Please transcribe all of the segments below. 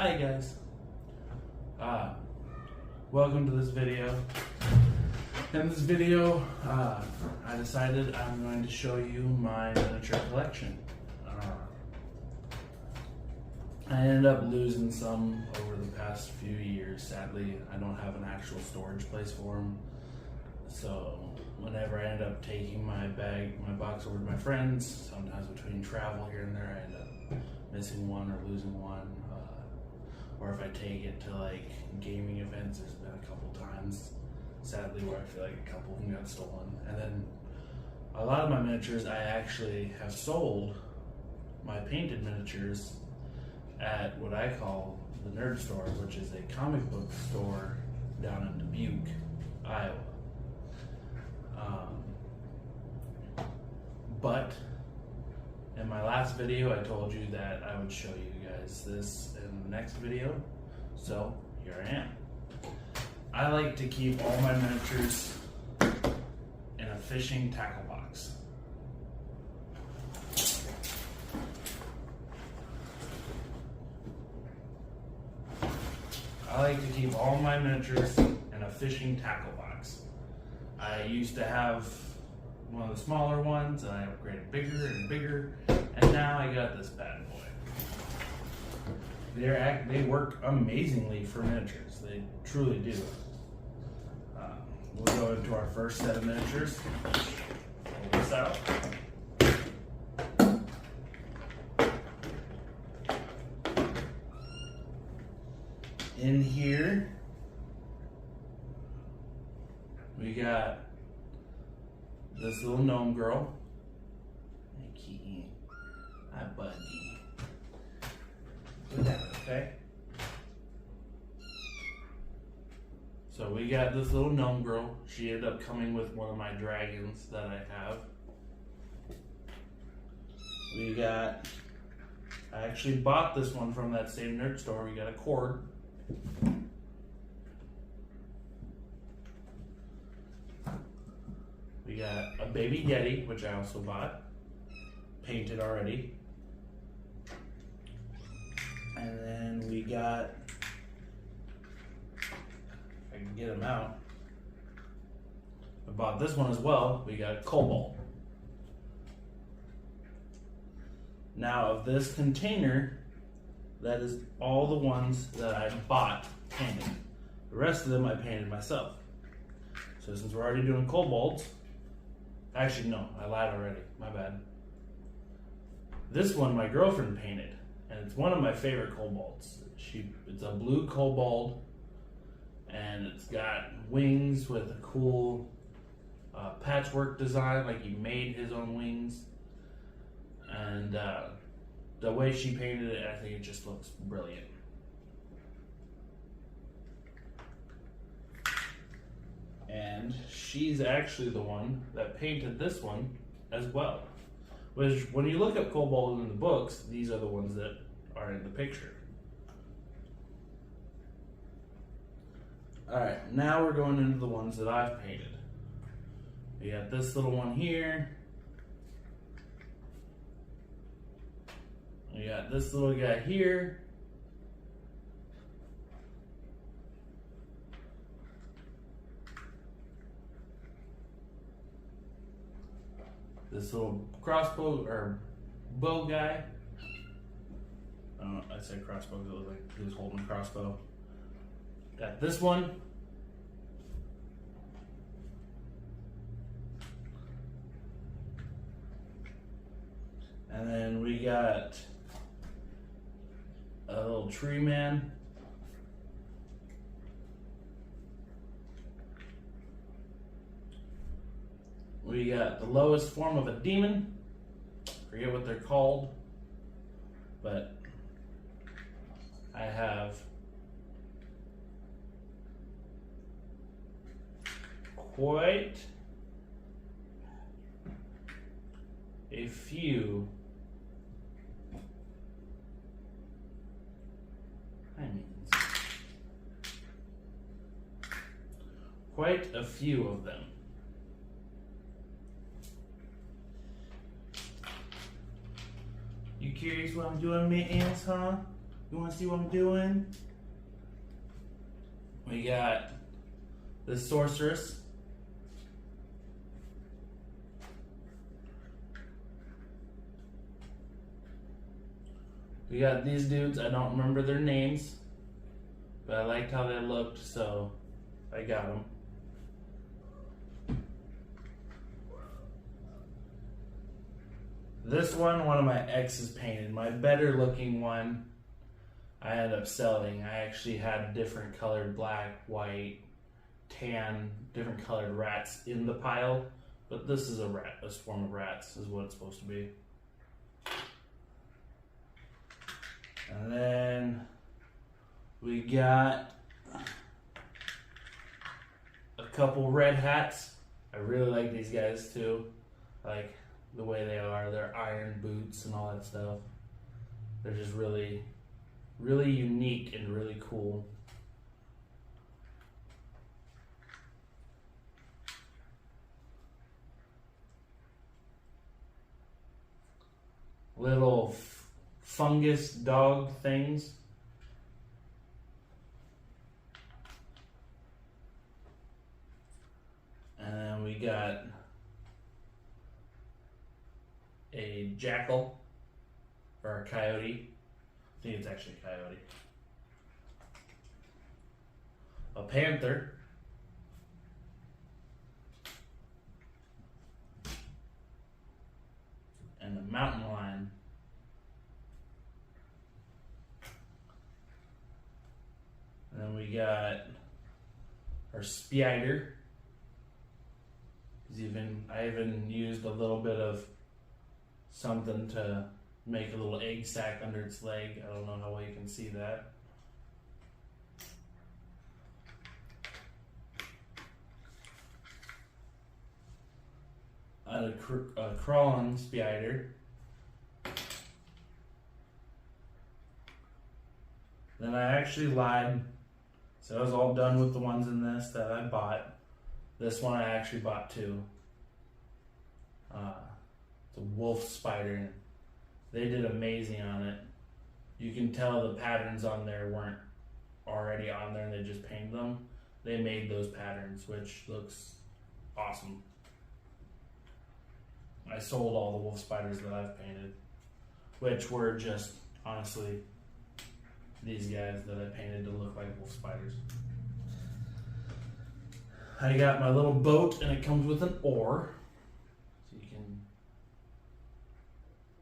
Hi guys, welcome to this video. In this video, I decided I'm going to show you my miniature collection. I ended up losing some over the past few years. Sadly, I don't have an actual storage place for them. So whenever I end up taking my box over to my friends, sometimes between travel here and there, I end up missing one or losing one. Or if I take it to like gaming events, there's been a couple times, sadly, where I feel like a couple of them got stolen. And then a lot of my miniatures, I actually have sold my painted miniatures at what I call the Nerd Store, which is a comic book store down in Dubuque, Iowa. But in my last video, I told you that I would show you guys this in the next video, so here I am. I like to keep all my miniatures in a fishing tackle box. I like to keep all my miniatures in a fishing tackle box. I used to have one of the smaller ones, and I upgraded bigger and bigger, and now I got this bad boy. They work amazingly for miniatures. They truly do. We'll go into our first set of miniatures. Pull this out. In here, we got this little gnome girl. Hey, kitty. Hi, buddy. Put that, okay? So we got this little gnome girl. She ended up coming with one of my dragons that I have. I actually bought this one from that same nerd store. We got a cord. We got a baby Yeti, which I also bought, painted already. And then we got, if I can get him out, I bought this one as well. We got a Cobalt. Now of this container, that is all the ones that I bought painted. The rest of them I painted myself. So since we're already doing Cobalt, actually, no, I lied already. My bad. This one my girlfriend painted, and it's one of my favorite Cobalts. It's a blue Cobalt, and it's got wings with a cool patchwork design, like he made his own wings. And the way she painted it, I think it just looks brilliant. And she's actually the one that painted this one as well. Which, when you look up Cobalt in the books, these are the ones that are in the picture. Alright, now we're going into the ones that I've painted. We got this little one here. We got this little guy here. This little crossbow or bow guy. I said crossbow because it looked like he was holding a crossbow. Got this one. And then we got a little tree man. We got the lowest form of a demon. Forget what they're called, but I have quite a few quite a few of them. You curious what I'm doing, Mittens, huh? You want to see what I'm doing? We got the sorceress. We got these dudes. I don't remember their names, but I liked how they looked, so I got them. This one of my exes painted. My better looking one, I ended up selling. I actually had different colored black, white, tan, different colored rats in the pile, but this is a rat, a swarm of rats is what it's supposed to be. And then we got a couple red hats. I really like these guys too. I like the way they are. They're iron boots and all that stuff. They're just really, really unique and really cool. Little fungus dog things. And then we got a jackal or a coyote. I think it's actually a coyote. A panther. And a mountain lion. And then we got our spider. I even used a little bit of something to make a little egg sac under its leg. I don't know how well you can see that. I had a crawling spider. Then I actually lied. So I was all done with the ones in this that I bought. This one I actually bought too. It's a wolf spider. They did amazing on it. You can tell the patterns on there weren't already on there and they just painted them. They made those patterns, which looks awesome. I sold all the wolf spiders that I've painted, which were just, honestly, these guys that I painted to look like wolf spiders. I got my little boat and it comes with an oar. So you can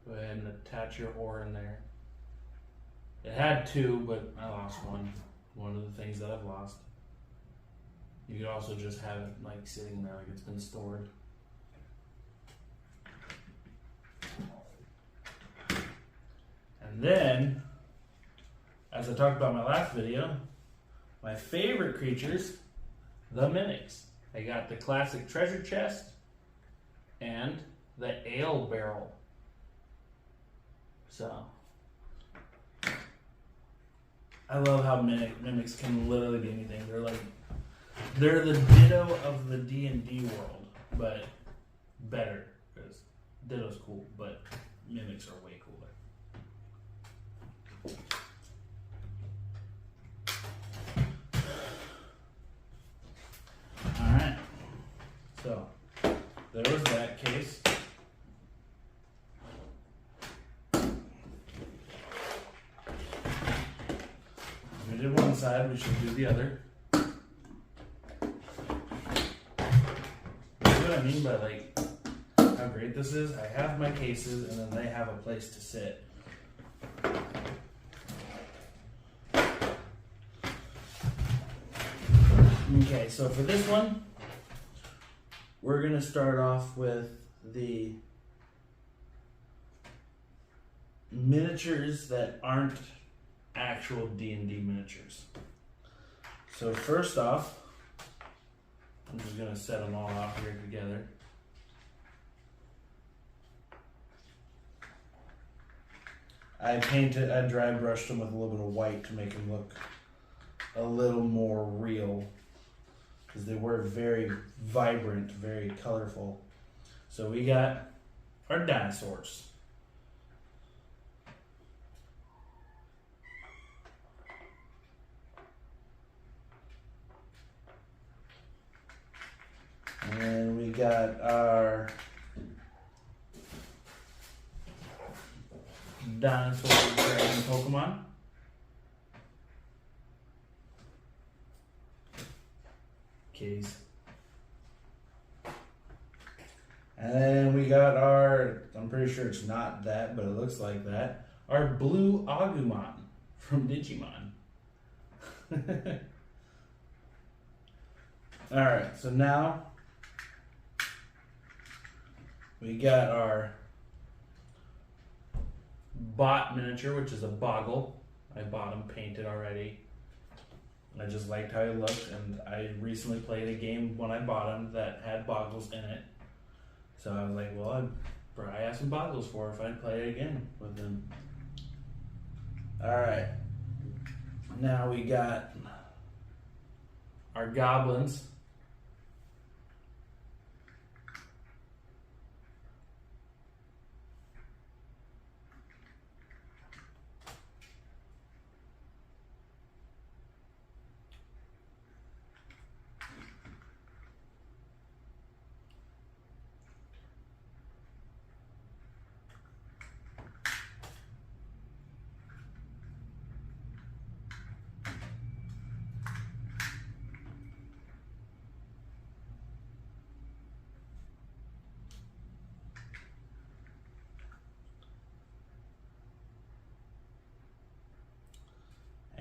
go ahead and attach your oar in there. It had two, but I lost one. One of the things that I've lost. You could also just have it like sitting there like it's been stored. And then, as I talked about in my last video, my favorite creatures, the mimics. I got the classic treasure chest and the ale barrel. So, I love how mimics can literally be anything. They're the Ditto of the D&D world, but better, because Ditto's cool, but mimics are way cooler. Alright, so there was that case. We did one side, we should do the other. See what I mean by like how great this is? I have my cases and then they have a place to sit. Okay, so for this one, we're going to start off with the miniatures that aren't actual D&D miniatures. So first off, I'm just going to set them all out here together. I dry brushed them with a little bit of white to make them look a little more real, because they were very vibrant, very colorful. So we got our dinosaurs. And we got our dinosaur dragon Pokemon. Kitties. And then we got our, I'm pretty sure it's not that, but it looks like that, our blue Agumon from Digimon. Alright, so now we got our bot miniature, which is a Boggle. I bought him painted already. I just liked how he looked, and I recently played a game when I bought him that had Boggles in it. So I was like, well, I'd probably have some Boggles for if I'd play it again with him. Alright. Now we got our goblins.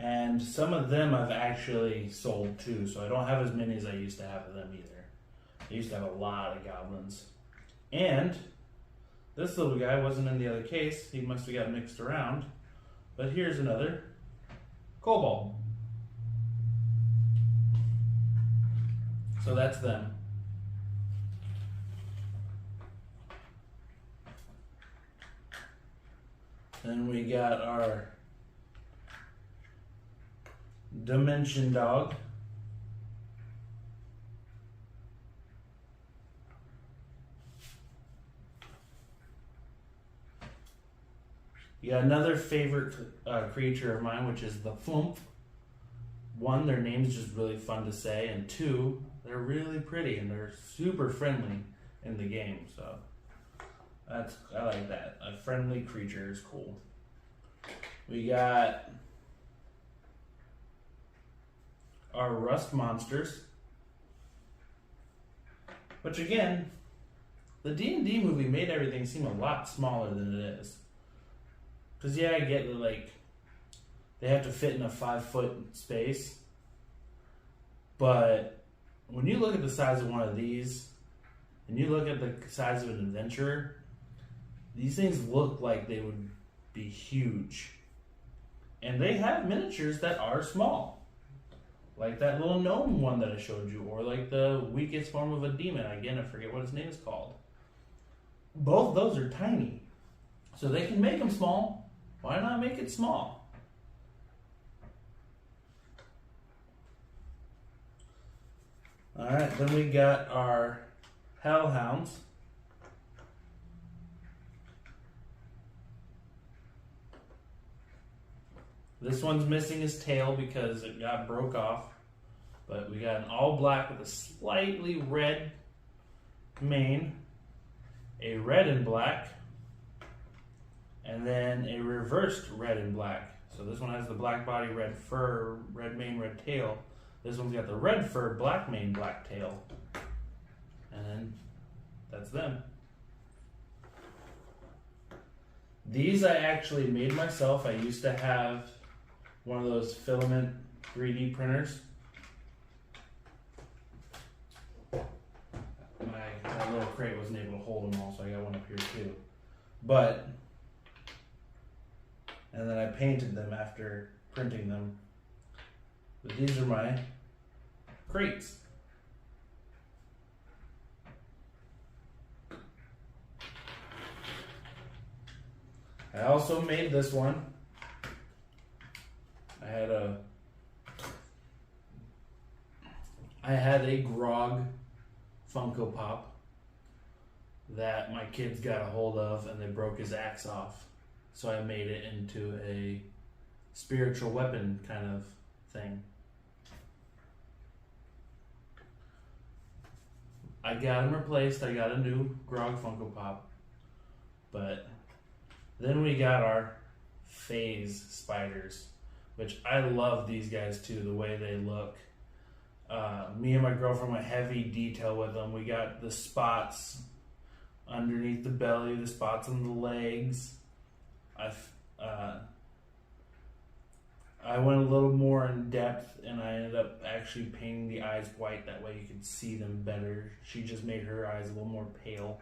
And some of them I've actually sold too, so I don't have as many as I used to have of them either. I used to have a lot of goblins. And this little guy wasn't in the other case. He must have got mixed around. But here's another Kobold. So that's them. Then we got our Dimension Dog. You got another favorite creature of mine, which is the Flump. One, their name's just really fun to say, and two, they're really pretty and they're super friendly in the game. So I like that. A friendly creature is cool. We got our Rust Monsters, which again, the D&D movie made everything seem a lot smaller than it is. Because yeah, I get that, like, they have to fit in a 5-foot space, but when you look at the size of one of these, and you look at the size of an adventurer, these things look like they would be huge. And they have miniatures that are small. Like that little gnome one that I showed you, or like the weakest form of a demon. Again, I forget what his name is called. Both those are tiny. So they can make them small. Why not make it small? Alright, then we got our Hellhounds. This one's missing his tail because it got broke off. But we got an all black with a slightly red mane, a red and black, and then a reversed red and black. So this one has the black body, red fur, red mane, red tail. This one's got the red fur, black mane, black tail. And then that's them. These I actually made myself. I used to have one of those filament 3D printers. My little crate wasn't able to hold them all, so I got one up here too. And then I painted them after printing them. But these are my crates. I also made this one. I had a Grog Funko Pop that my kids got a hold of, and they broke his axe off. So I made it into a spiritual weapon kind of thing. I got him replaced. I got a new Grog Funko Pop. But then we got our phase spiders, which I love these guys too, the way they look. Me and my girlfriend went heavy detail with them. We got the spots underneath the belly, the spots on the legs. I went a little more in depth, and I ended up actually painting the eyes white. That way you could see them better. She just made her eyes a little more pale.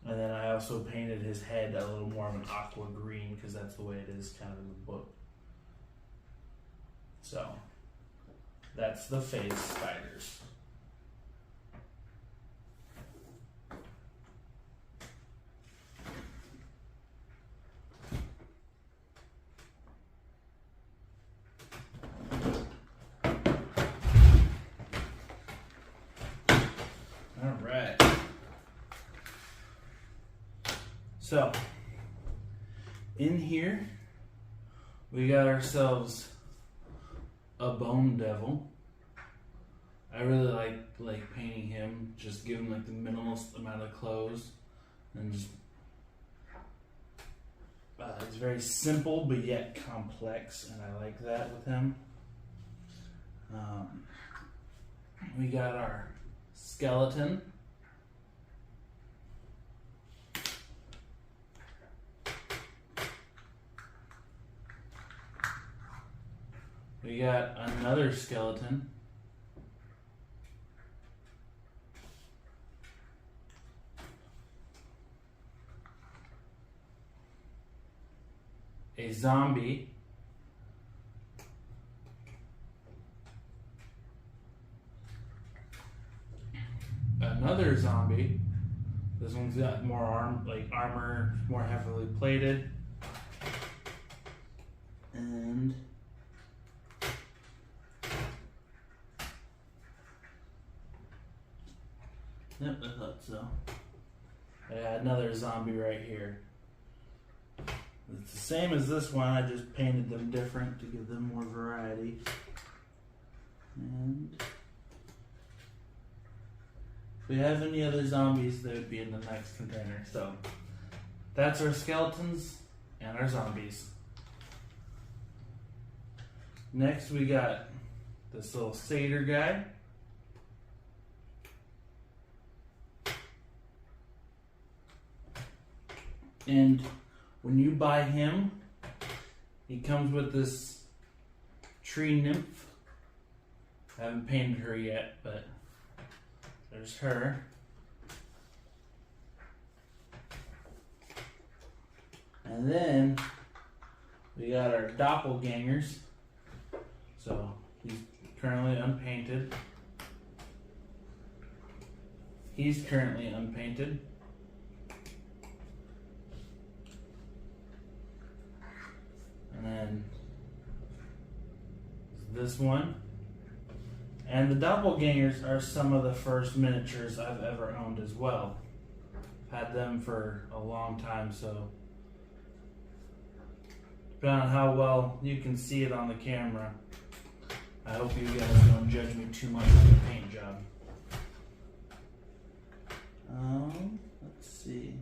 And then I also painted his head a little more of an aqua green, because that's the way it is kind of in the book. So, that's the phase spiders. Alright. So, in here, we got ourselves a bone devil. I really like painting him, just give him like the minimalist amount of clothes, and just it's very simple but yet complex, and I like that with him. We got our skeleton. We got another skeleton. A zombie. Another zombie. This one's got more armor, more heavily plated. And yep, I thought so. I got another zombie right here. It's the same as this one, I just painted them different to give them more variety. And if we have any other zombies, they would be in the next container. So that's our skeletons and our zombies. Next we got this little satyr guy. And when you buy him, he comes with this tree nymph. I haven't painted her yet, but there's her. And then we got our doppelgangers. So he's currently unpainted. He's currently unpainted. And then this one. And the doppelgangers are some of the first miniatures I've ever owned as well. Had them for a long time, so depending on how well you can see it on the camera, I hope you guys don't judge me too much on the paint job. Let's see.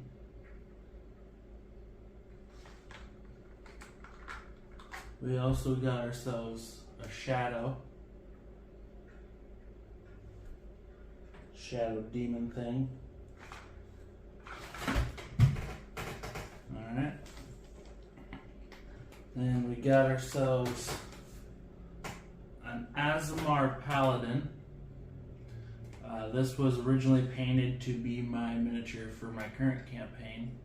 We also got ourselves a shadow demon thing. Alright. Then we got ourselves an Azamar Paladin. This was originally painted to be my miniature for my current campaign,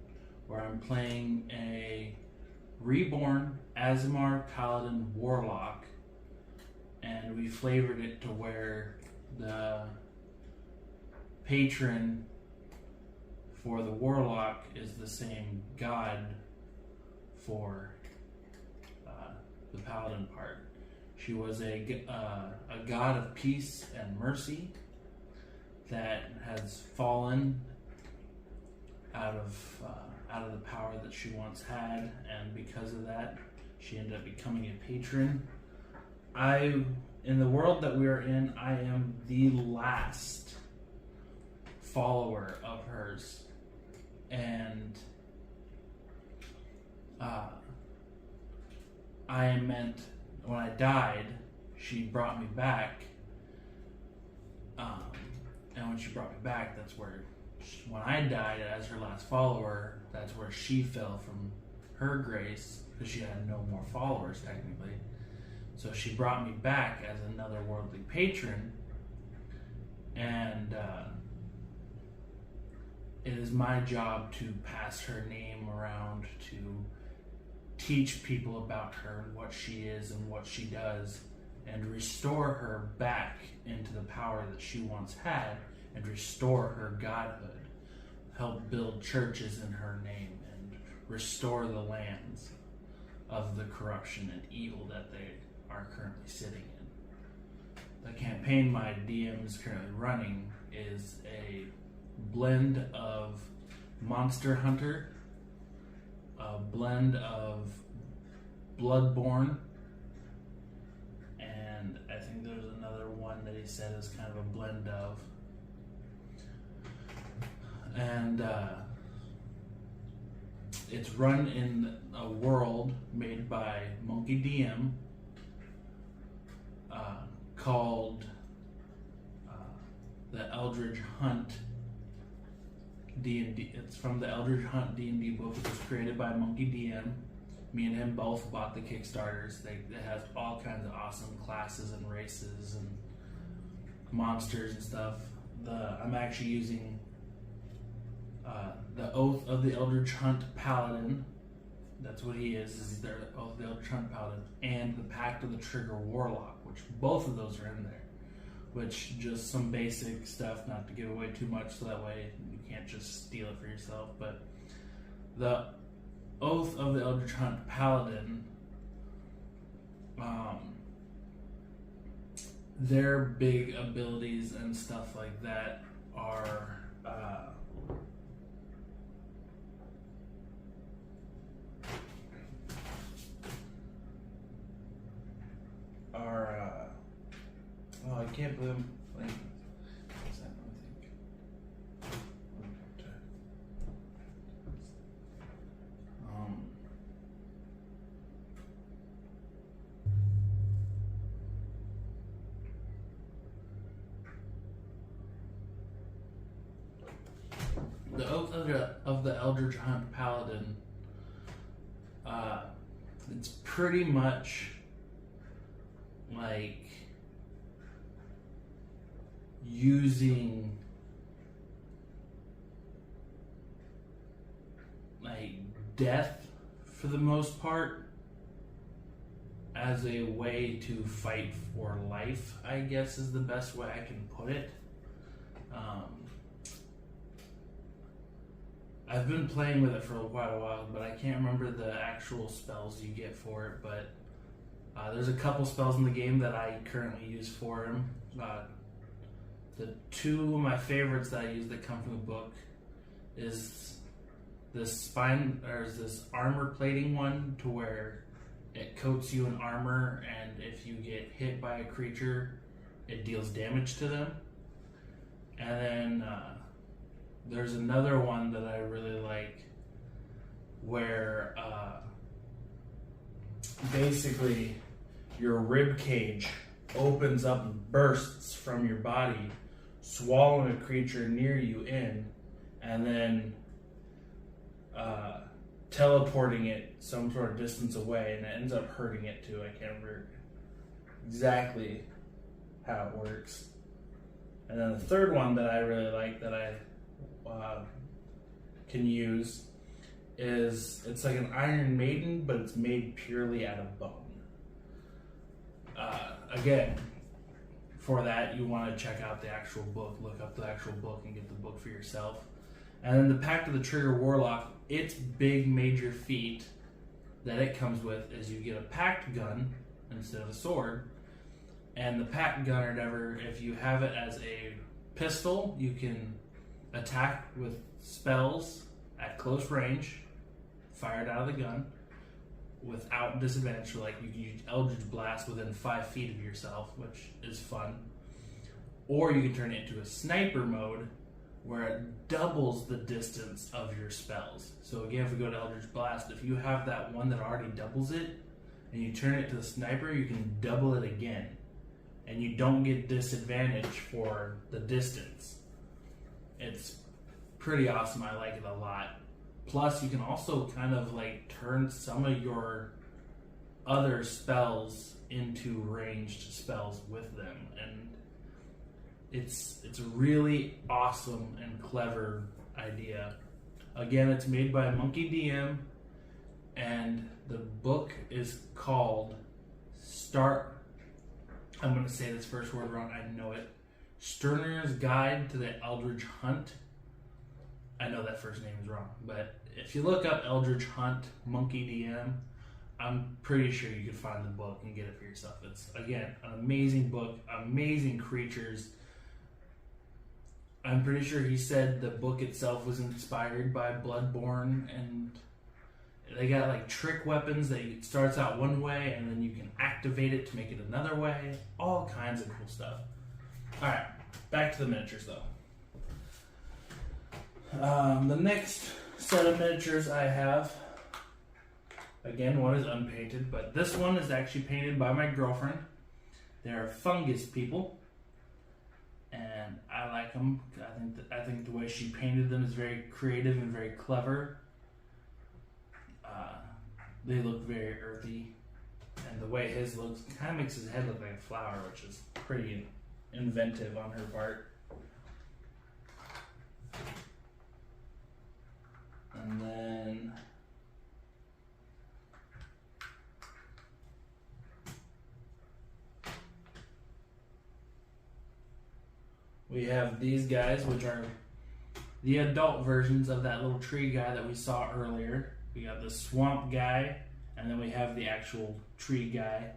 where I'm playing a reborn Azamar Paladin Warlock, and we flavored it to where the patron for the Warlock is the same god for the Paladin part. She was a god of peace and mercy that has fallen out of the power that she once had, and because of that, she ended up becoming a patron. In the world that we are in, I am the last follower of hers, and I meant when I died, she brought me back, and when she brought me back, that's where when I died as her last follower, that's where she fell from her grace, because she had no more followers technically. So she brought me back as another worldly patron, and it is my job to pass her name around, to teach people about her and what she is and what she does, and restore her back into the power that she once had, and restore her godhood, help build churches in her name, and restore the lands of the corruption and evil that they are currently sitting in. The campaign my DM is currently running is a blend of Monster Hunter, a blend of Bloodborne, and I think there's another one that he said is kind of a blend of. And it's run in a world made by Monkey DM called the Eldritch Hunt D&D. It's from the Eldritch Hunt D&D book. It was created by Monkey DM. Me and him both bought the Kickstarters. It has all kinds of awesome classes and races and monsters and stuff. I'm actually using the Oath of the Eldritch Hunt Paladin. That's what he is. He's their Oath of the Eldritch Hunt Paladin, and the Pact of the Trigger Warlock, which both of those are in there. Which just some basic stuff, not to give away too much, so that way you can't just steal it for yourself. But the Oath of the Eldritch Hunt Paladin, their big abilities and stuff like that are oh, I can't believe I'm playing. What's that? The Oath of the Eldritch Hunt Paladin, it's pretty much like using like death for the most part as a way to fight for life, I guess is the best way I can put it. I've been playing with it for quite a while, but I can't remember the actual spells you get for it, but there's a couple spells in the game that I currently use for him. The two of my favorites that I use that come from the book is this armor plating one, to where it coats you in armor, and if you get hit by a creature, it deals damage to them. And then there's another one that I really like, where basically your rib cage opens up and bursts from your body, swallowing a creature near you in, and then teleporting it some sort of distance away, and it ends up hurting it too. I can't remember exactly how it works. And then the third one that I really like that I can use is, it's like an Iron Maiden, but it's made purely out of bone. Again, for that, you want to check out the actual book, look up the actual book and get the book for yourself. And then the Pact of the Trigger Warlock, its big major feat that it comes with is you get a pact gun instead of a sword. And the pact gun, or whatever, if you have it as a pistol, you can attack with spells at close range, fired out of the gun, without disadvantage. So like you can use Eldritch Blast within 5 feet of yourself, which is fun. Or you can turn it into a sniper mode, where it doubles the distance of your spells. So again, if we go to Eldritch Blast, if you have that one that already doubles it, and you turn it to the sniper, you can double it again. And you don't get disadvantage for the distance. It's pretty awesome. I like it a lot. Plus, you can also kind of like turn some of your other spells into ranged spells with them. And it's a really awesome and clever idea. Again, it's made by Monkey DM, and the book is called I'm going to say this first word wrong, I know it. Sterner's Guide to the Eldritch Hunt. I know that first name is wrong, but if you look up Eldritch Hunt, Monkey DM, I'm pretty sure you can find the book and get it for yourself. It's, again, an amazing book, amazing creatures. I'm pretty sure he said the book itself was inspired by Bloodborne, and they got like trick weapons that it starts out one way and then you can activate it to make it another way. All kinds of cool stuff. Alright, back to the miniatures though. The next set of miniatures I have, again, one is unpainted, but this one is actually painted by my girlfriend. They're fungus people, and I like them. I think the way she painted them is very creative and very clever. They look very earthy, and the way his looks kind of makes his head look like a flower, which is pretty inventive on her part. And then we have these guys, which are the adult versions of that little tree guy that we saw earlier. We got the swamp guy, and then we have the actual tree guy.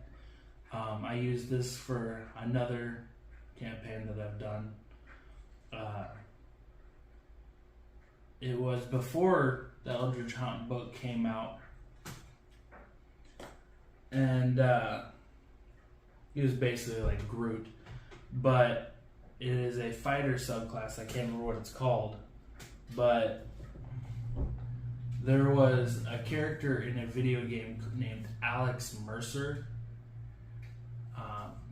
I used this for another campaign that I've done. It was before the Eldritch Hunt book came out, and he was basically like Groot, but it is a fighter subclass. I can't remember what it's called, but there was a character in a video game named Alex Mercer.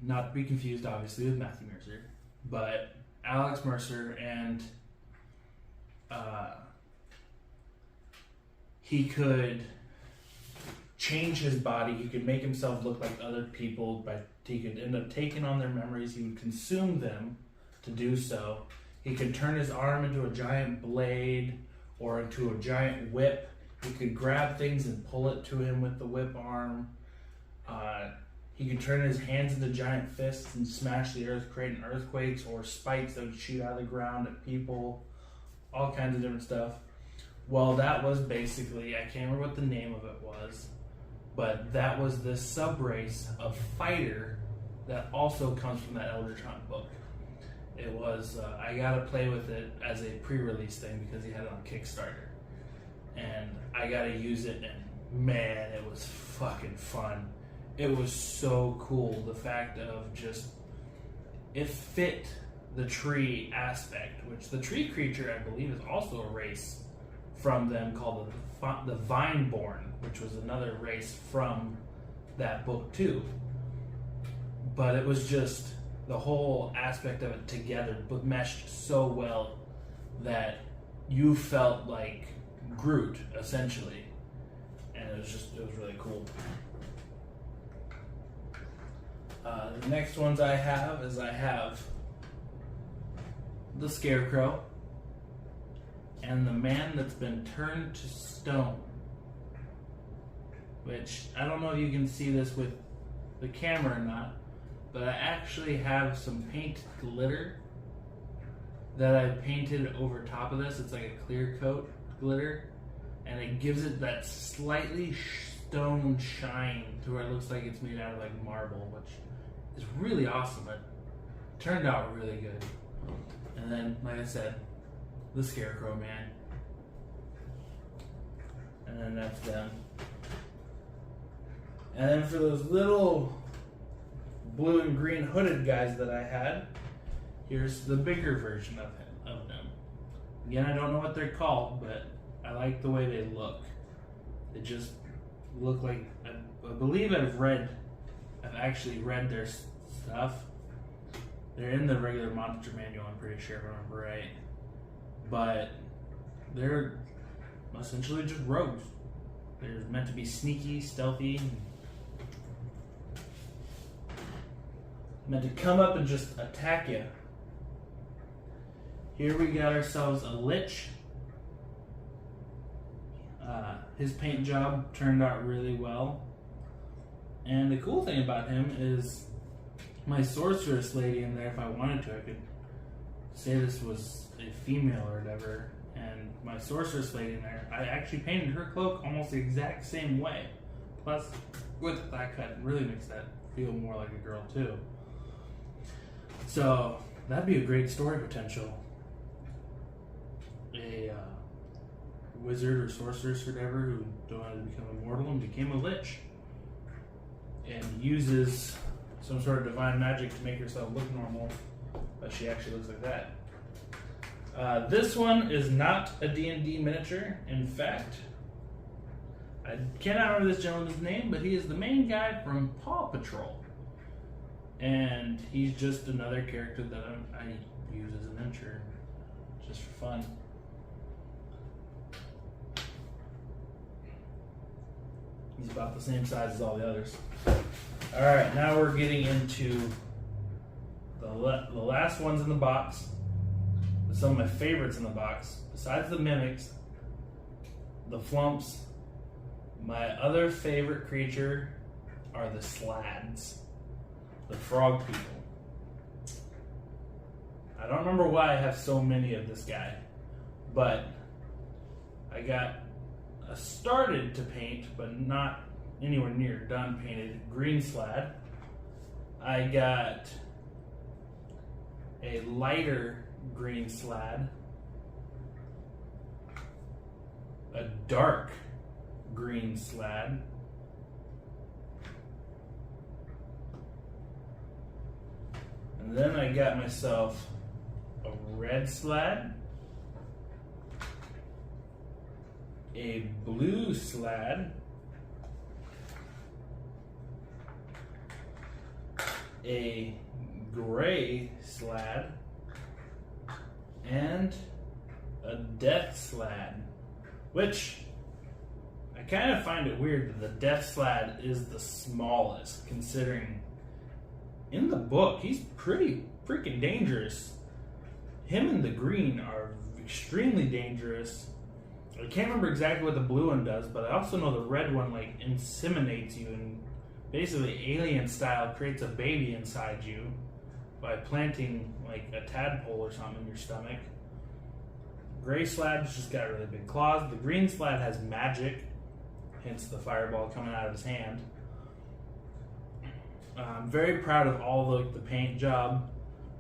Not to be confused, obviously, with Matthew Mercer, but Alex Mercer, and he could change his body. He could make himself look like other people, but he could end up taking on their memories. He would consume them to do so. He could turn his arm into a giant blade or into a giant whip. He could grab things and pull it to him with the whip arm. He could turn his hands into giant fists and smash the earth, creating earthquakes or spikes that would shoot out of the ground at people. All kinds of different stuff. Well, that was basically, I can't remember what the name of it was, but that was this sub-race of fighter that also comes from that Eldritch Hunt book. It was, I got to play with it as a pre-release thing because he had it on Kickstarter. And I got to use it, and man, it was fucking fun. It was so cool. The fact of just, it fit the tree aspect, which the tree creature, I believe, is also a race from them called the Vineborn, which was another race from that book too. But it was just the whole aspect of it together meshed so well that you felt like Groot, essentially. And it was really cool. The next ones I have the Scarecrow and the man that's been turned to stone, which I don't know if you can see this with the camera or not, but I actually have some paint glitter that I painted over top of this. It's like a clear coat glitter, and it gives it that slightly stone shine to where it looks like it's made out of like marble, which is really awesome. It turned out really good. And then, like I said, the Scarecrow man. And then that's them. And then for those little blue and green hooded guys that I had, here's the bigger version of them. Again, I don't know what they're called, but I like the way they look. They just look like, I believe I've actually read their stuff. They're in the regular monster manual, I'm pretty sure, if I remember right. But they're essentially just rogues. They're meant to be sneaky, stealthy, meant to come up and just attack you. Here we got ourselves a lich. His paint job turned out really well. And the cool thing about him is my sorceress lady in there, if I wanted to, I could say this was a female or whatever. And my sorceress lady in there, I actually painted her cloak almost the exact same way. Plus, with the thigh cut, it really makes that feel more like a girl too. So, that'd be a great story potential. A wizard or sorceress or whatever who wanted to become immortal and became a lich. And uses some sort of divine magic to make herself look normal, but she actually looks like that. This one is not a D&D miniature. In fact, I cannot remember this gentleman's name, but he is the main guy from Paw Patrol. And he's just another character that I use as a miniature, just for fun. He's about the same size as all the others. Alright, now we're getting into the last ones in the box. Some of my favorites in the box. Besides the mimics, the flumps, my other favorite creature are the slads. The frog people. I don't remember why I have so many of this guy, but I started to paint, but not anywhere near done painted, green slad. I got a lighter green slad, a dark green slad, and then I got myself a red slad, a blue slad, a gray slad, and a death slad, which I kind of find it weird that the death slad is the smallest, considering in the book he's pretty freaking dangerous. Him and the green are extremely dangerous. I can't remember exactly what the blue one does, but I also know the red one like inseminates you and basically alien style creates a baby inside you by planting like a tadpole or something in your stomach. Gray slad's just got really big claws. The green slad has magic, hence the fireball coming out of his hand. I'm very proud of all the paint job.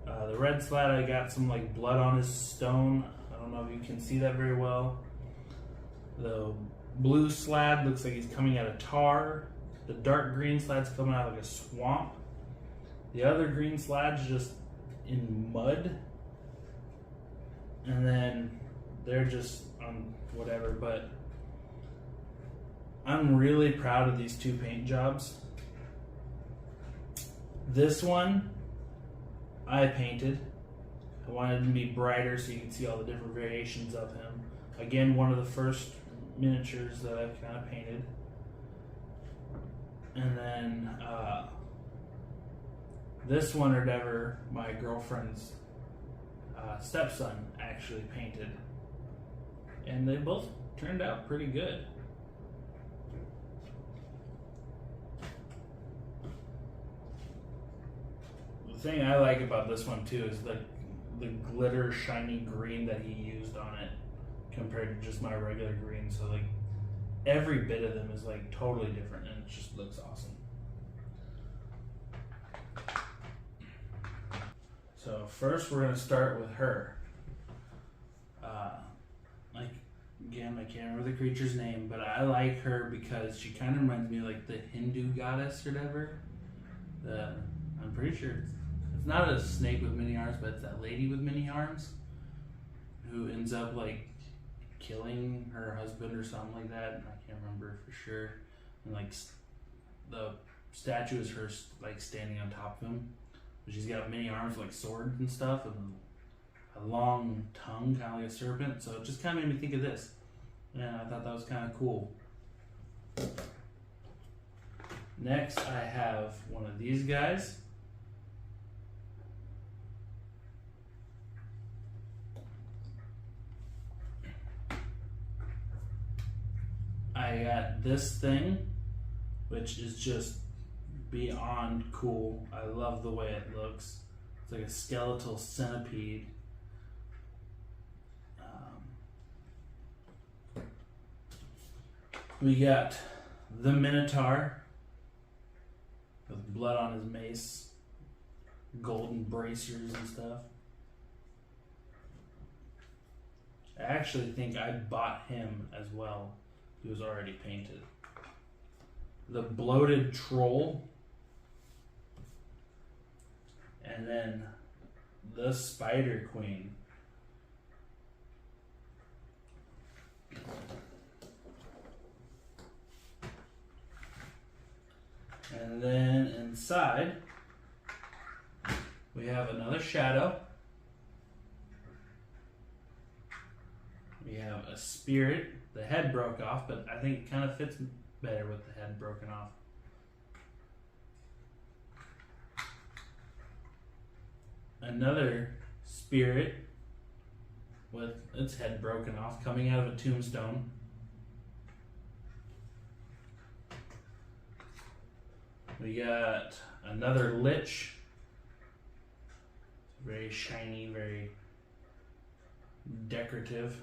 The red slad, I got some like blood on his stone. I don't know if you can see that very well. The blue slad looks like he's coming out of tar. The dark green slad's coming out like a swamp. The other green slad's just in mud. And then they're just on whatever, but I'm really proud of these two paint jobs. This one I painted. I wanted him to be brighter so you can see all the different variations of him. Again, one of the first miniatures that I've kind of painted. And then this one or whatever, my girlfriend's stepson actually painted. And they both turned out pretty good. The thing I like about this one too is the glitter shiny green that he used on it compared to just my regular green. So like every bit of them is like totally different and it just looks awesome. So first we're going to start with her. Again, I can't remember the creature's name, but I like her because she kind of reminds me of like the Hindu goddess or whatever. I'm pretty sure it's not a snake with many arms, but it's that lady with many arms who ends up like killing her husband or something like that. I can't remember for sure. And like the statue is her like standing on top of him. She's got many arms like swords and stuff, and a long tongue, kind of like a serpent. So it just kind of made me think of this. And I thought that was kind of cool. Next, I have one of these guys. I got this thing, which is just beyond cool. I love the way it looks. It's like a skeletal centipede. We got the Minotaur with blood on his mace, golden bracers and stuff. I actually think I bought him as well. He was already painted. The bloated troll. And then the Spider Queen. And then inside, we have another shadow. We have a spirit. The head broke off, but I think it kind of fits better with the head broken off. Another spirit with its head broken off, coming out of a tombstone. We got another lich. Very shiny, very decorative.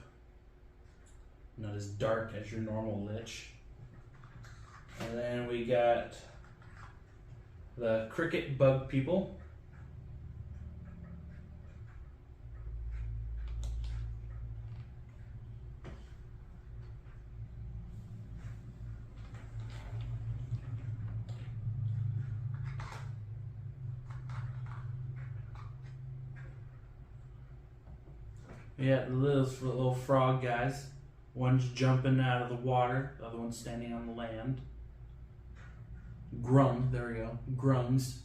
Not as dark as your normal lich. And then we got the cricket bug people. We got the little frog guys. One's jumping out of the water, the other one's standing on the land. Grum, there we go, grums.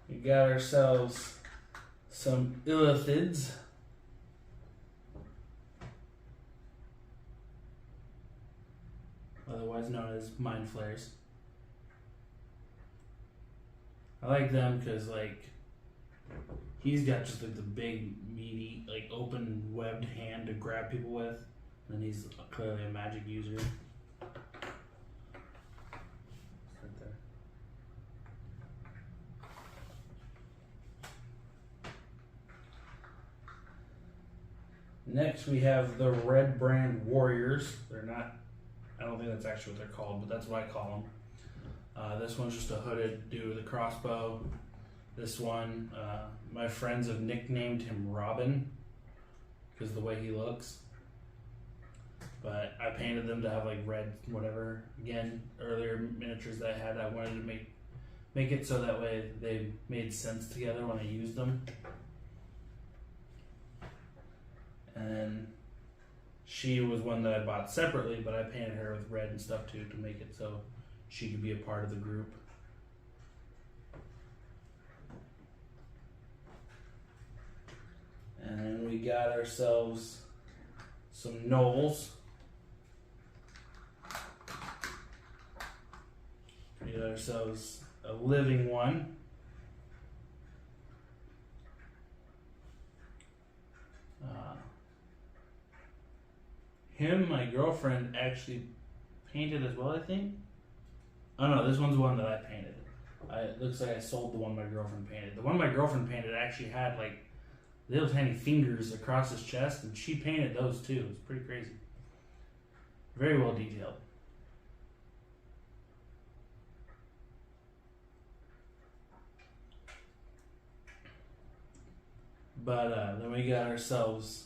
We got ourselves some illithids. Otherwise known as mind flayers. I like them because, like, he's got just like the big, meaty, like open webbed hand to grab people with, and he's clearly a magic user. Right there. Next, we have the Red Brand Warriors. They're not, I don't think that's actually what they're called, but that's what I call them. This one's just a hooded dude with a crossbow. This one, my friends have nicknamed him Robin because of the way he looks. But I painted them to have like red whatever. Again, earlier miniatures that I had, I wanted to make it so that way they made sense together when I used them. And then she was one that I bought separately, but I painted her with red and stuff too to make it so she could be a part of the group. And then we got ourselves some gnolls. We got ourselves a living one. Him, my girlfriend, actually painted as well, I think. Oh no, this one's the one that I painted. It looks like I sold the one my girlfriend painted. The one my girlfriend painted actually had like little tiny fingers across his chest, and she painted those too. It's pretty crazy. Very well detailed. But then we got ourselves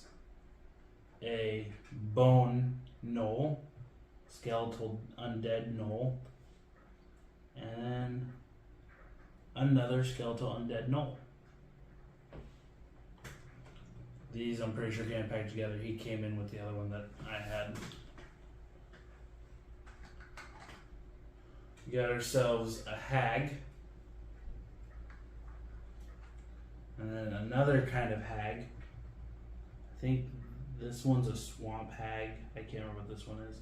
a bone gnoll, skeletal undead gnoll. And another skeletal undead gnoll. These I'm pretty sure can't pack together. He came in with the other one that I had. We got ourselves a hag. And then another kind of hag. I think this one's a swamp hag. I can't remember what this one is.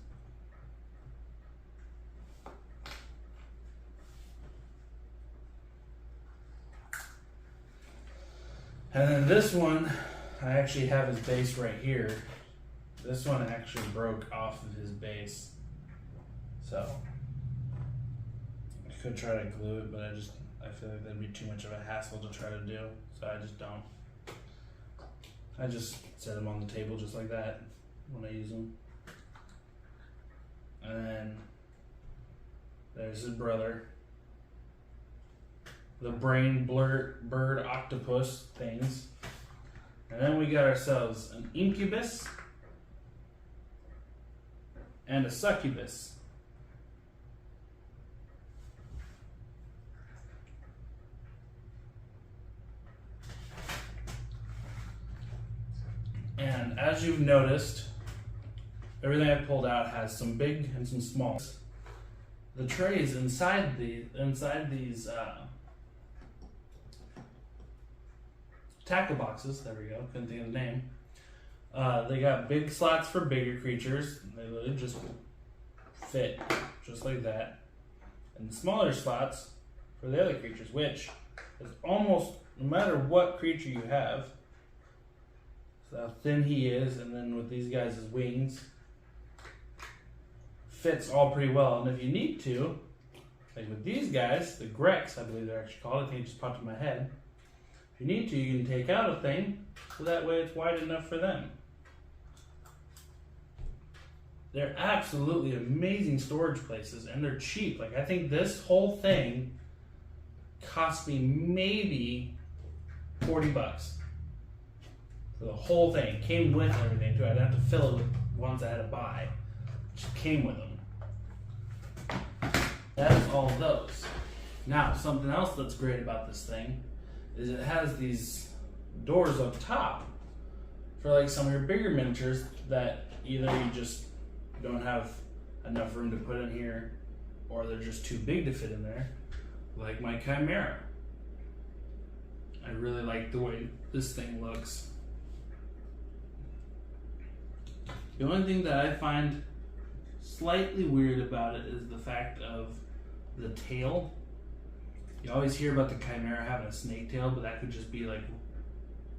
And then this one, I actually have his base right here. This one actually broke off of his base. So I could try to glue it, but I feel like that'd be too much of a hassle to try to do. So I just don't. I just set them on the table just like that when I use them. And then there's his brother. The brain bird octopus things. And then we got ourselves an incubus and a succubus. And as you've noticed, everything I pulled out has some big and some small. The trays inside these tackle boxes, there we go, couldn't think of the name. They got big slots for bigger creatures. They literally just fit just like that. And smaller slots for the other creatures, which is almost, no matter what creature you have, so how thin he is, and then with these guys' wings, fits all pretty well. And if you need to, like with these guys, the Grex, I believe they're actually called, I think it just popped in my head. If you need to, you can take out a thing, so that way it's wide enough for them. They're absolutely amazing storage places, and they're cheap. Like, I think this whole thing cost me maybe $40 for the whole thing. It came with everything too. I didn't have to fill it with ones I had to buy. It just came with them. That's all of those. Now, something else that's great about this thing is it has these doors up top for like some of your bigger miniatures that either you just don't have enough room to put in here, or they're just too big to fit in there, like my Chimera. I really like the way this thing looks. The only thing that I find slightly weird about it is the fact of the tail. You always hear about the Chimera having a snake tail, but that could just be like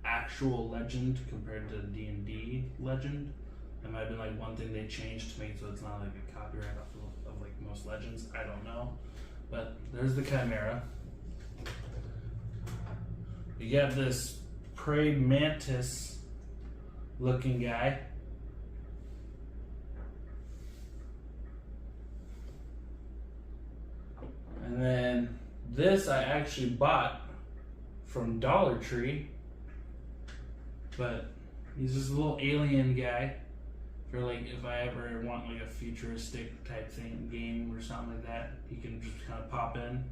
actual legend compared to D&D legend. That might have been like one thing they changed to make it so it's not like a copyright of like most legends. I don't know. But there's the Chimera. You got this prey mantis looking guy. And then this I actually bought from Dollar Tree, but he's just a little alien guy for like if I ever want like a futuristic type thing game or something like that, he can just kind of pop in.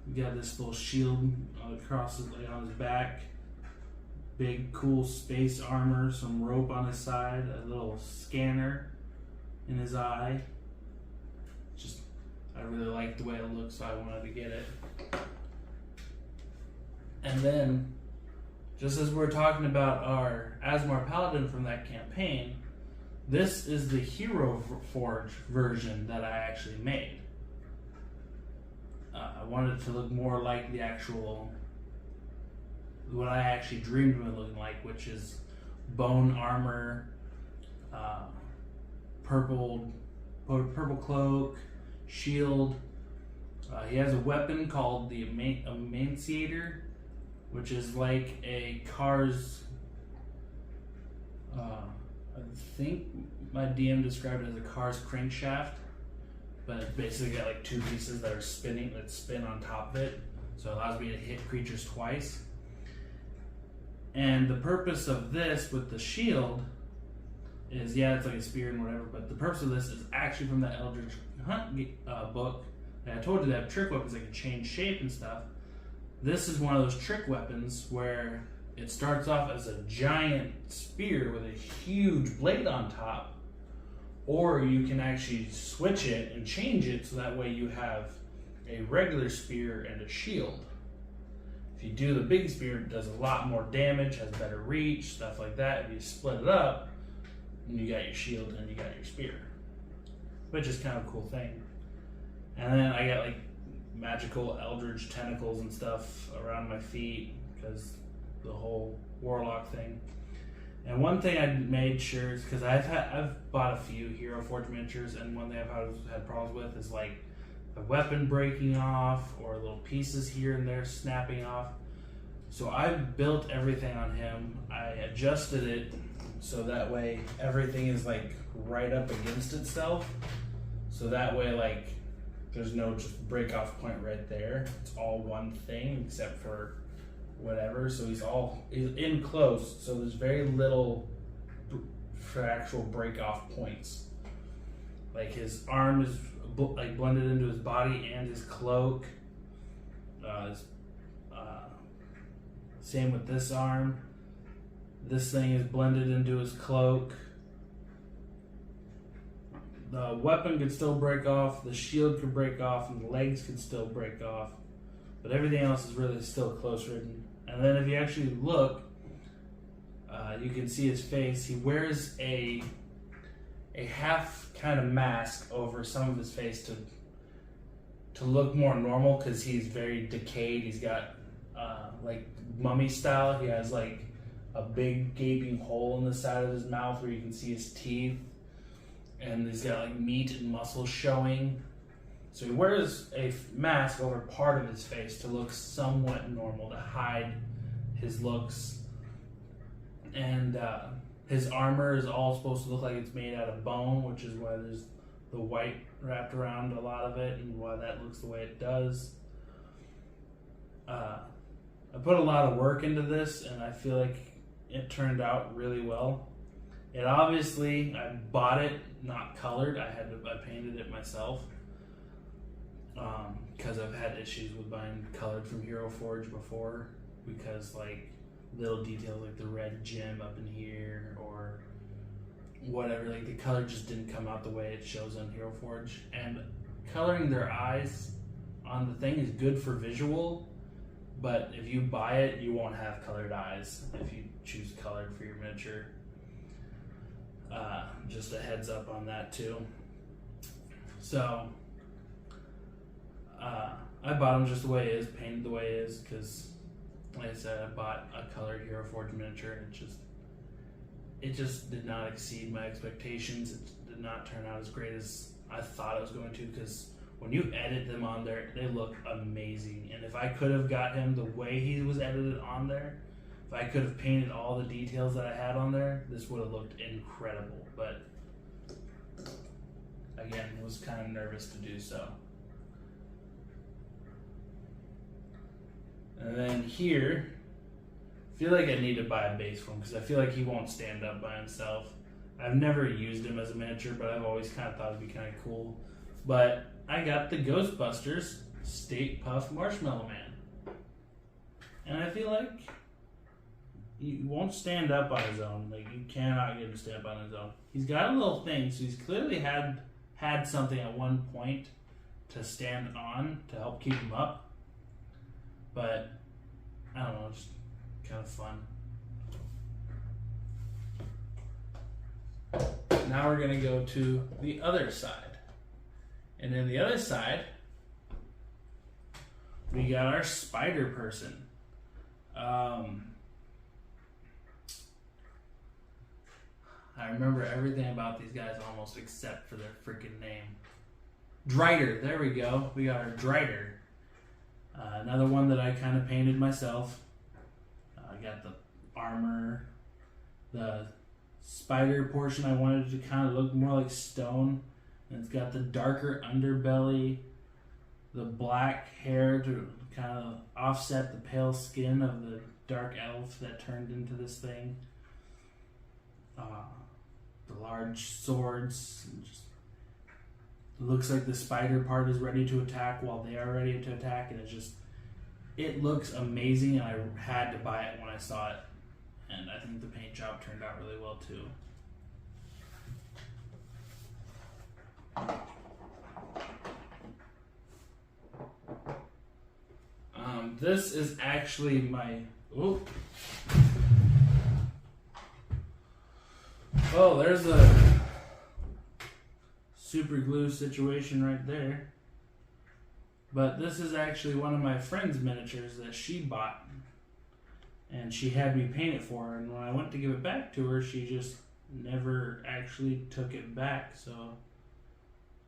You got this little shield across like on his back, big cool space armor, some rope on his side, a little scanner in his eye. Just I really liked the way it looked, so I wanted to get it. And then, just as we're talking about our Asmar Paladin from that campaign, this is the Hero Forge version that I actually made. I wanted it to look more like the actual, what I actually dreamed of it looking like, which is bone armor, purple cloak, shield. He has a weapon called the Emanciator, which is like a car's, I think my DM described it as a car's crankshaft, but it's basically got like two pieces that are spinning, that spin on top of it, so it allows me to hit creatures twice. And the purpose of this with the shield is, yeah, it's like a spear and whatever, but the purpose of this is actually from the Eldritch Hunt book And I told you they have trick weapons that can change shape and stuff. This is one of those trick weapons where it starts off as a giant spear with a huge blade on top, or you can actually switch it and change it so that way you have a regular spear and a shield. If you do the big spear, it does a lot more damage, has better reach, stuff like that. If you split it up, you got your shield and you got your spear, which is kind of a cool thing. And then I got like magical eldritch tentacles and stuff around my feet because the whole warlock thing. And one thing I made sure is because I've bought a few Hero Forge miniatures, and one thing I've had problems with is like a weapon breaking off or little pieces here and there snapping off. So I built everything on him. I adjusted it so that way everything is like right up against itself. So that way like there's no just break off point right there. It's all one thing except for whatever. So he's in close. So there's very little for actual break off points. Like his arm is like blended into his body and his cloak. Same with this arm. This thing is blended into his cloak. The weapon could still break off, the shield could break off, and the legs could still break off. But everything else is really still close ridden. And then if you actually look, you can see his face. He wears a half kind of mask over some of his face to look more normal because he's very decayed. He's got like mummy style. He has like a big gaping hole in the side of his mouth where you can see his teeth, and he's got like meat and muscle showing. So he wears a mask over part of his face to look somewhat normal, to hide his looks. And his armor is all supposed to look like it's made out of bone, which is why there's the white wrapped around a lot of it and why that looks the way it does. I put a lot of work into this, and I feel like it turned out really well. It obviously, I bought it not colored. I painted it myself because I've had issues with buying colored from Hero Forge before, because like little details like the red gem up in here or whatever, like the color just didn't come out the way it shows on Hero Forge. And coloring their eyes on the thing is good for visual, but if you buy it, you won't have colored eyes if you choose colored for your miniature. Just a heads up on that too. So I bought them just the way it is, painted the way it is, because like I said, I bought a colored Hero Forge miniature, and it just did not exceed my expectations. It did not turn out as great as I thought it was going to, because when you edit them on there, they look amazing. And if I could have got him the way he was edited on there, if I could have painted all the details that I had on there, this would have looked incredible. But again, I was kind of nervous to do so. And then here, I feel like I need to buy a base for him because I feel like he won't stand up by himself. I've never used him as a miniature, but I've always kind of thought it'd be kind of cool. But I got the Ghostbusters State Puff Marshmallow Man. And I feel like he won't stand up on his own. Like, you cannot get him to stand up on his own. He's got a little thing, so he's clearly had something at one point to stand on to help keep him up. But, I don't know, just kind of fun. Now we're going to go to the other side. And then the other side, we got our spider person. I remember everything about these guys almost except for their freaking name. Drider, there we go. We got our Drider. Another one that I kind of painted myself. I got the armor, the spider portion I wanted to kind of look more like stone. And it's got the darker underbelly, the black hair to kind of offset the pale skin of the dark elf that turned into this thing. The large swords, and just looks like the spider part is ready to attack while they are ready to attack, and it looks amazing, and I had to buy it when I saw it, and I think the paint job turned out really well too. This is actually my, oh, there's a super glue situation right there. But this is actually one of my friend's miniatures that she bought, and she had me paint it for her, and when I went to give it back to her, she just never actually took it back, so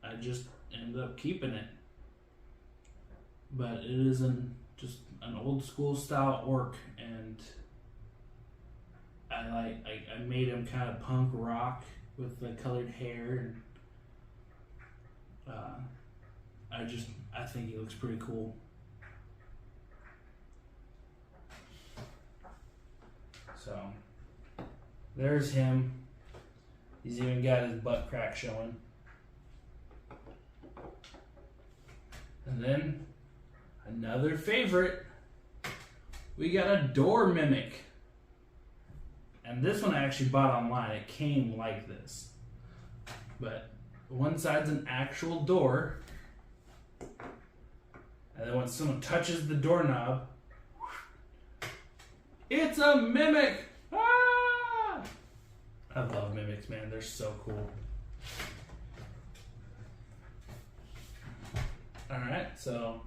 I just ended up keeping it. But it is just an old school style orc, and I made him kind of punk rock with the colored hair, and I think he looks pretty cool. So there's him. He's even got his butt crack showing. And then another favorite, we got a door mimic. And this one I actually bought online. It came like this. But one side's an actual door. And then when someone touches the doorknob, it's a mimic! Ah! I love mimics, man. They're so cool. Alright, so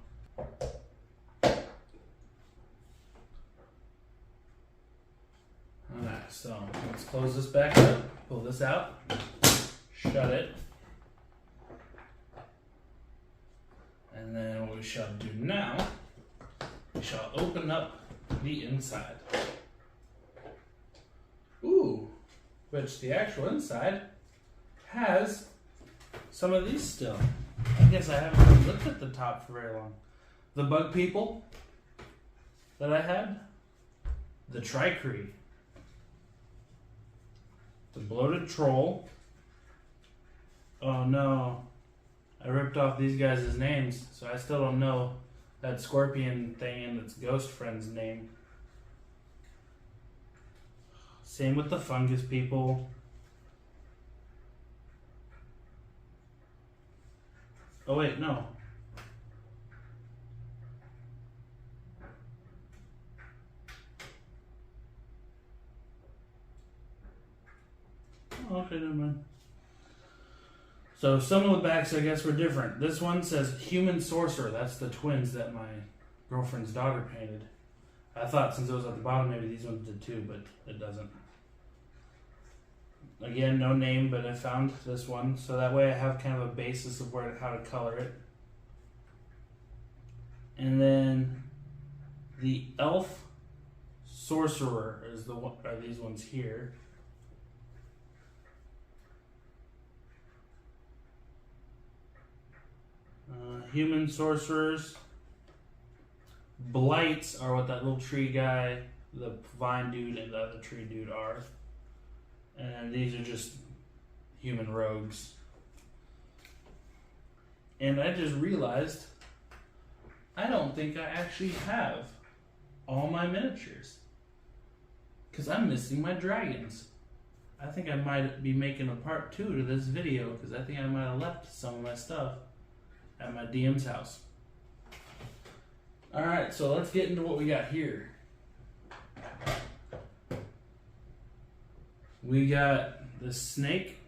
alright, so let's close this back up, pull this out, shut it. And then what we shall do now, we shall open up the inside. Ooh, which the actual inside has some of these still. I guess I haven't really looked at the top for very long. The bug people that I had, the Tricree, the bloated troll. Oh no. I ripped off these guys' names, so I still don't know that scorpion thing and its ghost friend's name. Same with the fungus people. Oh wait, no. Oh, okay, never mind. So some of the backs, I guess, were different. This one says Human Sorcerer. That's the twins that my girlfriend's daughter painted. I thought since it was at the bottom, maybe these ones did too, but it doesn't. Again, no name, but I found this one, so that way I have kind of a basis of how to color it. And then the Elf Sorcerer is are these ones here. Human Sorcerers. Blights are what that little tree guy, the vine dude, and the other tree dude are. And these are just human rogues. And I just realized I don't think I actually have all my miniatures, because I'm missing my dragons. I think I might be making a part 2 to this video, because I think I might have left some of my stuff at my DM's house. Alright, so let's get into what we got here. We got the snake.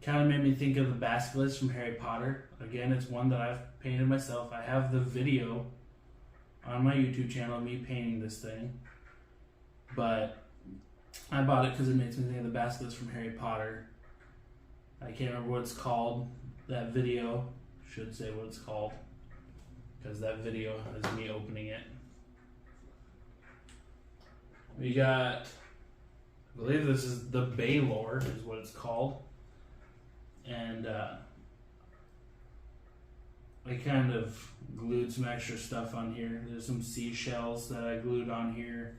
Kind of made me think of the basilisk from Harry Potter. Again, it's one that I've painted myself. I have the video on my YouTube channel of me painting this thing. But I bought it because it makes me think of the basilisk from Harry Potter. I can't remember what it's called. That video should say what it's called, because that video is me opening it. We got, I believe this is the Baylor is what it's called. And I kind of glued some extra stuff on here. There's some seashells that I glued on here.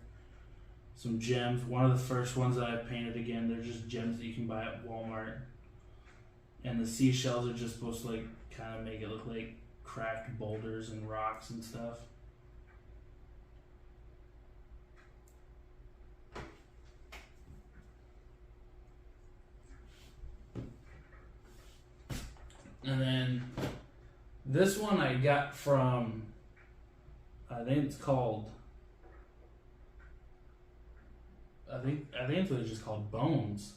Some gems. One of the first ones that I painted, again, they're just gems that you can buy at Walmart. And the seashells are just supposed to like kind of make it look like cracked boulders and rocks and stuff. And then this one I got from, I think it's just called Bones.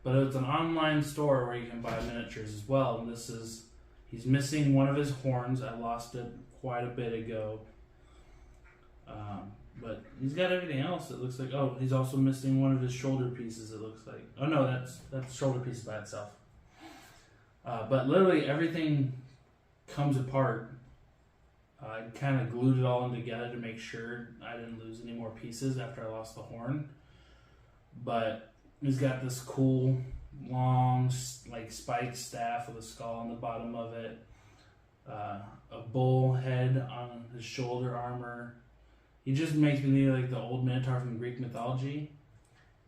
But it's an online store where you can buy miniatures as well. And this is, he's missing one of his horns. I lost it quite a bit ago. But he's got everything else. It looks like, oh, he's also missing one of his shoulder pieces, it looks like. Oh no, that's shoulder piece by itself. But literally everything comes apart. I kind of glued it all in together to make sure I didn't lose any more pieces after I lost the horn. But he's got this cool, long, like spiked staff with a skull on the bottom of it. A bull head on his shoulder armor. He just makes me think like the old Minotaur from Greek mythology.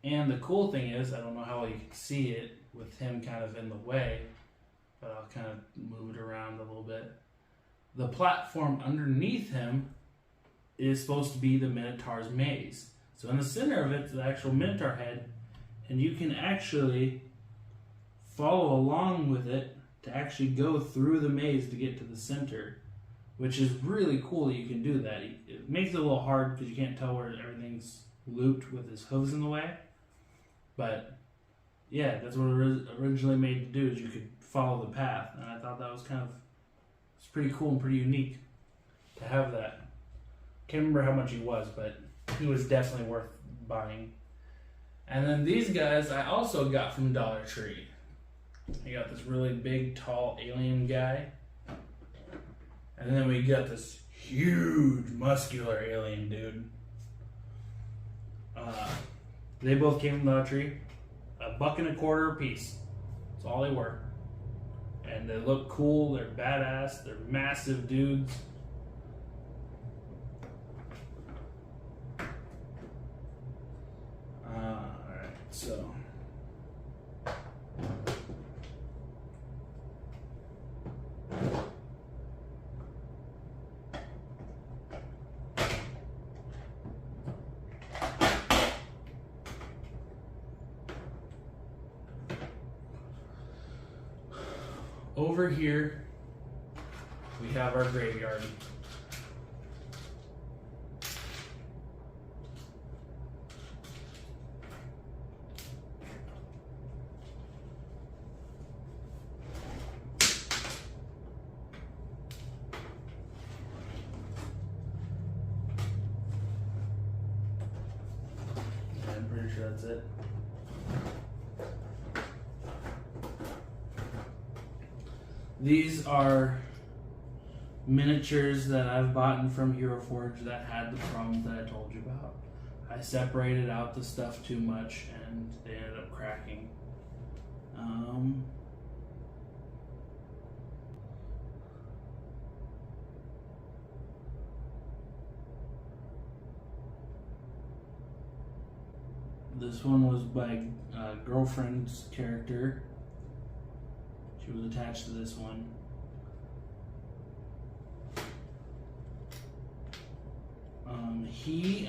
And the cool thing is, I don't know how well you can see it with him kind of in the way, but I'll kind of move it around a little bit. The platform underneath him is supposed to be the Minotaur's maze. So in the center of it is the actual Minotaur head, and you can actually follow along with it to actually go through the maze to get to the center, which is really cool that you can do that. It makes it a little hard because you can't tell where everything's looped with his hooves in the way. But yeah, that's what it was originally made to do, is you could follow the path. And I thought that was it's pretty cool and pretty unique to have that. Can't remember how much he was, but he was definitely worth buying. And then these guys I also got from Dollar Tree. You got this really big, tall alien guy. And then we got this huge, muscular alien dude. They both came from Dollar Tree. $1.25 a piece. That's all they were. And they look cool, they're badass, they're massive dudes. Alright, so. Over here, we have our graveyard. I'm pretty sure that's it. These are miniatures that I've bought from Hero Forge that had the problems that I told you about. I separated out the stuff too much and they ended up cracking. This one was by girlfriend's character. She was attached to this one.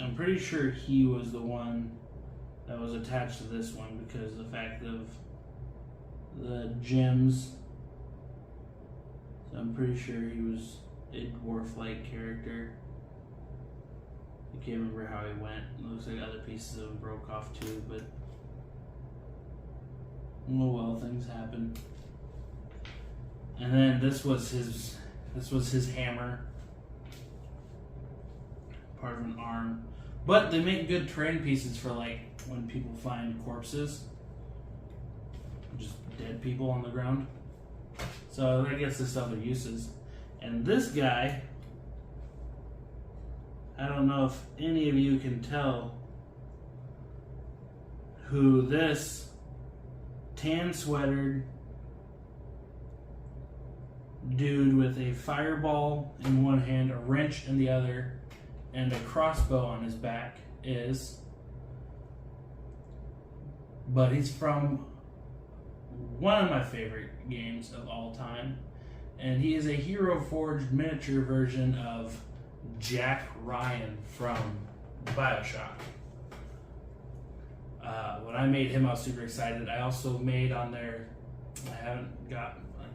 I'm pretty sure he was the one that was attached to this one because the fact of the gems. So I'm pretty sure he was a dwarf-like character. I can't remember how he went. It looks like other pieces of him broke off too, but oh well, things happen. And then this was his hammer, part of an arm. But they make good terrain pieces for like when people find corpses, just dead people on the ground. So I guess this stuff are uses. And this guy, I don't know if any of you can tell who this tan sweatered dude with a fireball in one hand, a wrench in the other, and a crossbow on his back is. But he's from one of my favorite games of all time. And he is a Hero Forged miniature version of Jack Ryan from BioShock. When I made him, I was super excited. I also made on there, I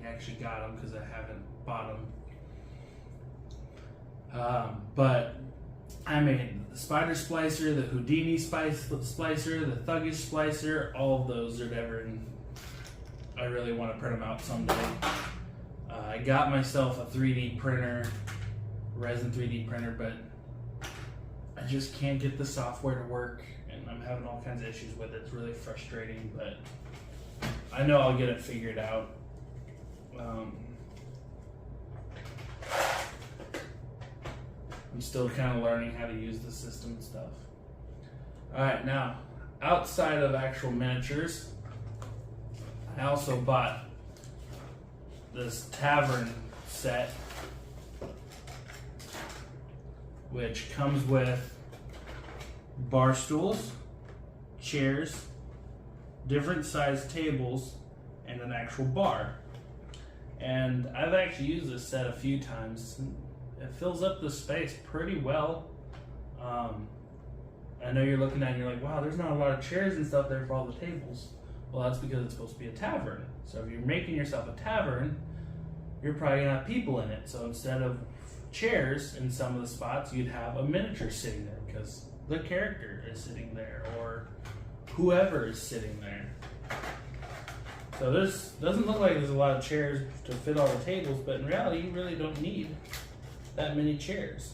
actually got them because I haven't bought them. But I made the Spider Splicer, the Houdini Splicer, the Thuggish Splicer, all of those are ever, and I really want to print them out someday. I got myself a 3D printer, resin 3D printer, but I just can't get the software to work, and I'm having all kinds of issues with it. It's really frustrating, but I know I'll get it figured out. I'm still kind of learning how to use the system and stuff. Alright, now, outside of actual miniatures, I also bought this tavern set, which comes with bar stools, chairs, different sized tables, and an actual bar. And I've actually used this set a few times. It fills up the space pretty well. I know you're looking at it and you're like, wow, there's not a lot of chairs and stuff there for all the tables. Well, that's because it's supposed to be a tavern. So if you're making yourself a tavern, you're probably gonna have people in it. So instead of chairs in some of the spots, you'd have a miniature sitting there because the character is sitting there or whoever is sitting there. So this doesn't look like there's a lot of chairs to fit all the tables, but in reality, you really don't need that many chairs.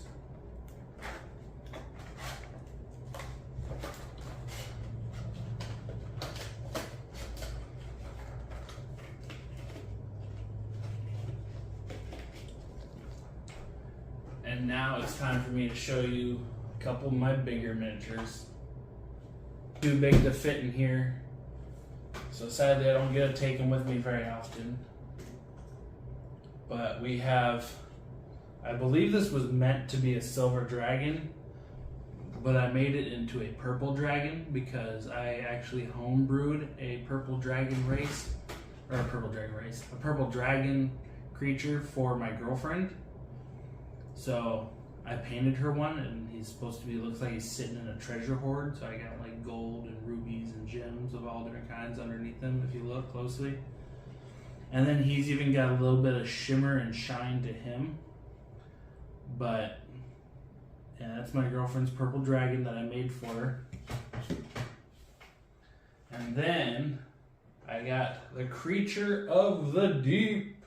And now it's time for me to show you a couple of my bigger miniatures. Too big to fit in here, so sadly I don't get to take them with me very often. But we have, I believe this was meant to be a silver dragon, but I made it into a purple dragon because I actually homebrewed a purple dragon race, or a purple dragon creature for my girlfriend. So I painted her one, and he's supposed to be, looks like he's sitting in a treasure hoard. So I got like gold and rubies and gems of all different kinds underneath him if you look closely. And then he's even got a little bit of shimmer and shine to him. But yeah, that's my girlfriend's purple dragon that I made for her. And then I got the creature of the deep,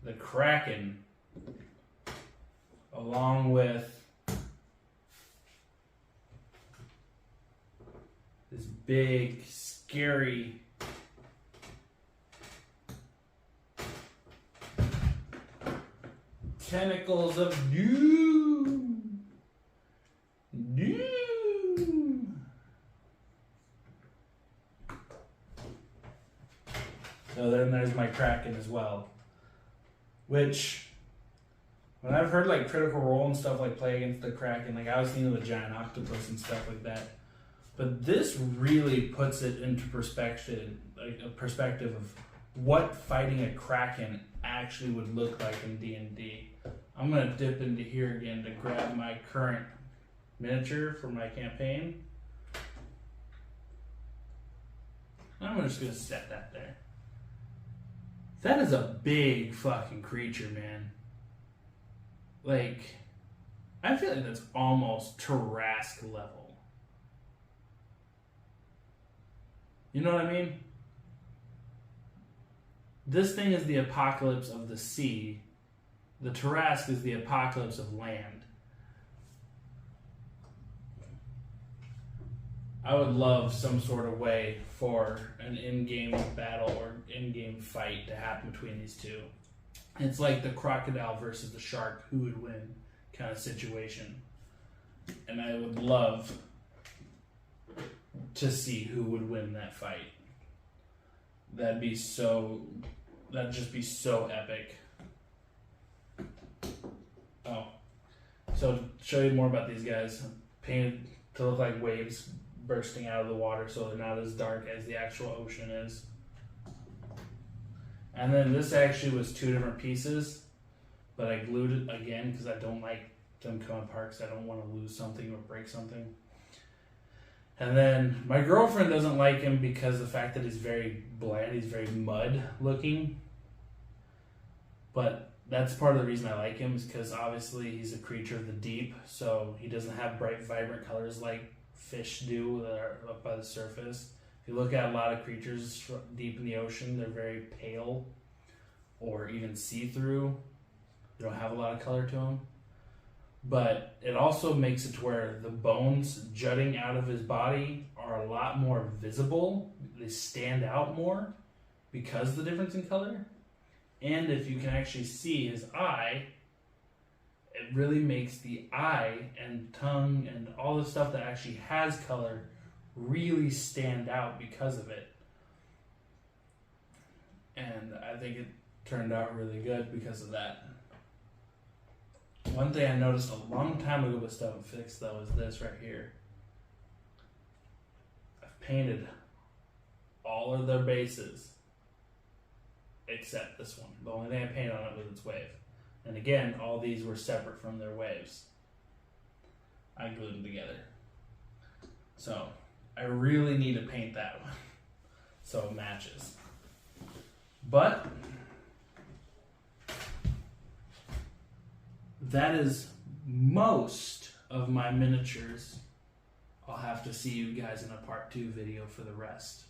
the Kraken, along with this big, scary tentacles of doom. Doom. So then there's my Kraken as well, which, when I've heard like Critical Role and stuff like play against the Kraken, like I was thinking of the giant octopus and stuff like that. But this really puts it into perspective, like a perspective of what fighting a Kraken actually would look like in D&D. I'm gonna dip into here again to grab my current miniature for my campaign. I'm just gonna set that there. That is a big fucking creature, man. Like, I feel like that's almost Tarrasque level. You know what I mean? This thing is the apocalypse of the sea. The Tarrasque is the apocalypse of land. I would love some sort of way for an in-game battle or in-game fight to happen between these two. It's like the crocodile versus the shark, who would win kind of situation. And I would love to see who would win that fight. That'd just be so epic. Oh, so to show you more about these guys, painted to look like waves bursting out of the water, so they're not as dark as the actual ocean is. And then this actually was 2 different pieces, but I glued it again because I don't like them coming apart because I don't want to lose something or break something. And then my girlfriend doesn't like him because of the fact that he's very bland, he's very mud looking. But that's part of the reason I like him, is because obviously he's a creature of the deep, so he doesn't have bright, vibrant colors like fish do that are up by the surface. If you look at a lot of creatures deep in the ocean, they're very pale or even see-through. They don't have a lot of color to them. But it also makes it to where the bones jutting out of his body are a lot more visible. They stand out more because of the difference in color. And if you can actually see his eye, it really makes the eye and tongue and all the stuff that actually has color really stand out because of it. And I think it turned out really good because of that. One thing I noticed a long time ago but still haven't fixed, though, is this right here. I've painted all of their bases except this one. The only thing I painted on it was its wave. And again, all these were separate from their waves. I glued them together. So I really need to paint that one so it matches. But that is most of my miniatures. I'll have to see you guys in a part 2 video for the rest.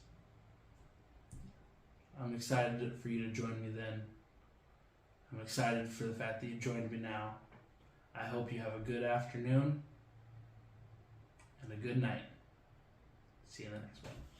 I'm excited for you to join me then. I'm excited for the fact that you joined me now. I hope you have a good afternoon and a good night. See you in the next one.